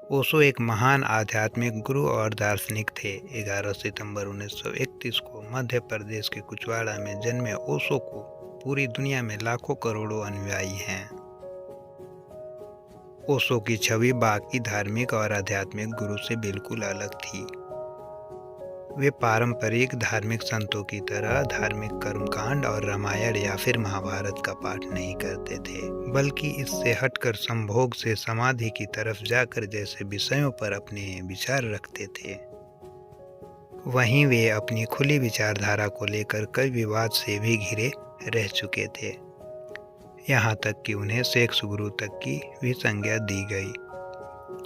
ओशो एक महान आध्यात्मिक गुरु और दार्शनिक थे। 11 सितंबर 1931 को मध्य प्रदेश के कुचवाड़ा में जन्मे ओशो को पूरी दुनिया में लाखों करोड़ों अनुयायी हैं। ओशो की छवि बाकी धार्मिक और आध्यात्मिक गुरु से बिल्कुल अलग थी। वे पारंपरिक धार्मिक संतों की तरह धार्मिक कर्मकांड और रामायण या फिर महाभारत का पाठ नहीं करते थे, बल्कि इससे हटकर संभोग से समाधि की तरफ जाकर जैसे विषयों पर अपने विचार रखते थे। वहीं वे अपनी खुली विचारधारा को लेकर कई विवाद से भी घिरे रह चुके थे, यहाँ तक कि उन्हें सेक्स गुरु तक की भी संज्ञा दी गई।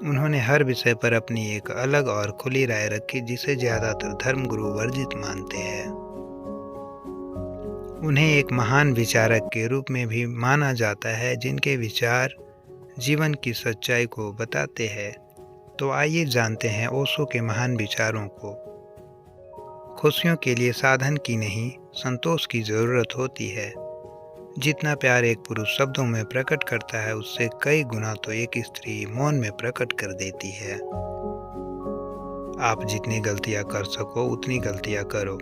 उन्होंने हर विषय पर अपनी एक अलग और खुली राय रखी, जिसे ज्यादातर धर्मगुरु वर्जित मानते हैं। उन्हें एक महान विचारक के रूप में भी माना जाता है, जिनके विचार जीवन की सच्चाई को बताते हैं। तो आइए जानते हैं ओशो के महान विचारों को। खुशियों के लिए साधन की नहीं, संतोष की जरूरत होती है। जितना प्यार एक पुरुष शब्दों में प्रकट करता है, उससे कई गुना तो एक स्त्री मौन में प्रकट कर देती है। आप जितनी गलतियां कर सको उतनी गलतियां करो।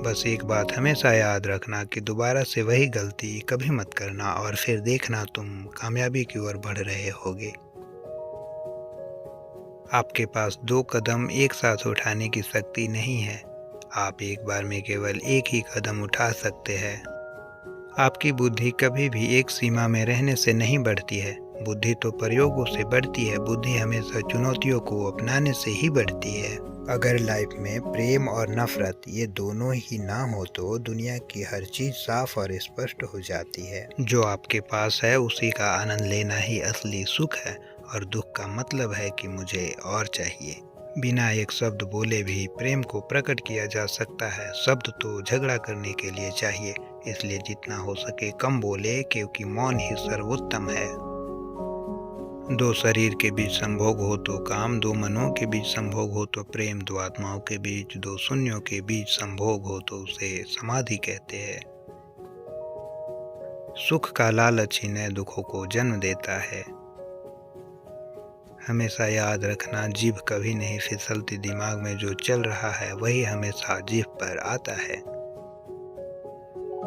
बस एक बात हमेशा याद रखना कि दोबारा से वही गलती कभी मत करना, और फिर देखना तुम कामयाबी की ओर बढ़ रहे होगे। आपके पास 2 कदम एक साथ उठाने की शक्ति नहीं है। आप एक बार में केवल एक ही कदम उठा सकते हैं। आपकी बुद्धि कभी भी एक सीमा में रहने से नहीं बढ़ती है। बुद्धि तो प्रयोगों से बढ़ती है। बुद्धि हमेशा चुनौतियों को अपनाने से ही बढ़ती है। अगर लाइफ में प्रेम और नफरत ये दोनों ही ना हो तो दुनिया की हर चीज साफ और स्पष्ट हो जाती है। जो आपके पास है उसी का आनंद लेना ही असली सुख है, और दुख का मतलब है कि मुझे और चाहिए। बिना एक शब्द बोले भी प्रेम को प्रकट किया जा सकता है। शब्द तो झगड़ा करने के लिए चाहिए, इसलिए जितना हो सके कम बोले, क्योंकि मौन ही सर्वोत्तम है। 2 शरीर के बीच संभोग हो तो काम, 2 मनों के बीच संभोग हो तो प्रेम, 2 आत्माओं के बीच, 2 शून्यों के बीच संभोग हो तो उसे समाधि कहते हैं। सुख का लालच ही नए दुखों को जन्म देता है। हमेशा याद रखना, जीभ कभी नहीं फिसलती। दिमाग में जो चल रहा है वही हमेशा जीभ पर आता है।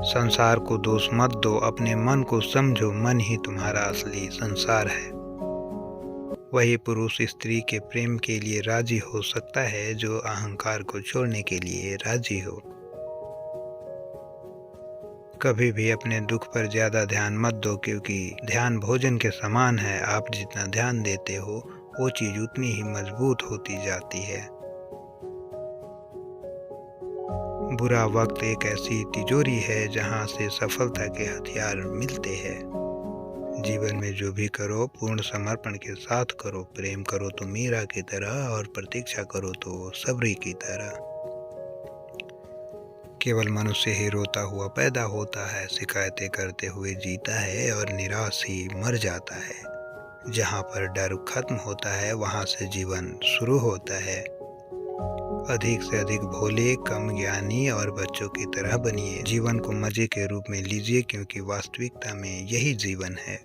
संसार को दोष मत दो, अपने मन को समझो। मन ही तुम्हारा असली संसार है। वही पुरुष स्त्री के प्रेम के लिए राजी हो सकता है जो अहंकार को छोड़ने के लिए राजी हो। कभी भी अपने दुख पर ज्यादा ध्यान मत दो, क्योंकि ध्यान भोजन के समान है। आप जितना ध्यान देते हो वो चीज उतनी ही मजबूत होती जाती है। बुरा वक्त एक ऐसी तिजोरी है जहां से सफलता के हथियार मिलते हैं। जीवन में जो भी करो पूर्ण समर्पण के साथ करो। प्रेम करो तो मीरा की तरह, और प्रतीक्षा करो तो सबरी की तरह। केवल मनुष्य ही रोता हुआ पैदा होता है, शिकायतें करते हुए जीता है, और निराश ही मर जाता है। जहाँ पर डर खत्म होता है वहाँ से जीवन शुरू होता है। अधिक से अधिक भोले, कम ज्ञानी और बच्चों की तरह बनिए। जीवन को मजे के रूप में लीजिए, क्योंकि वास्तविकता में यही जीवन है।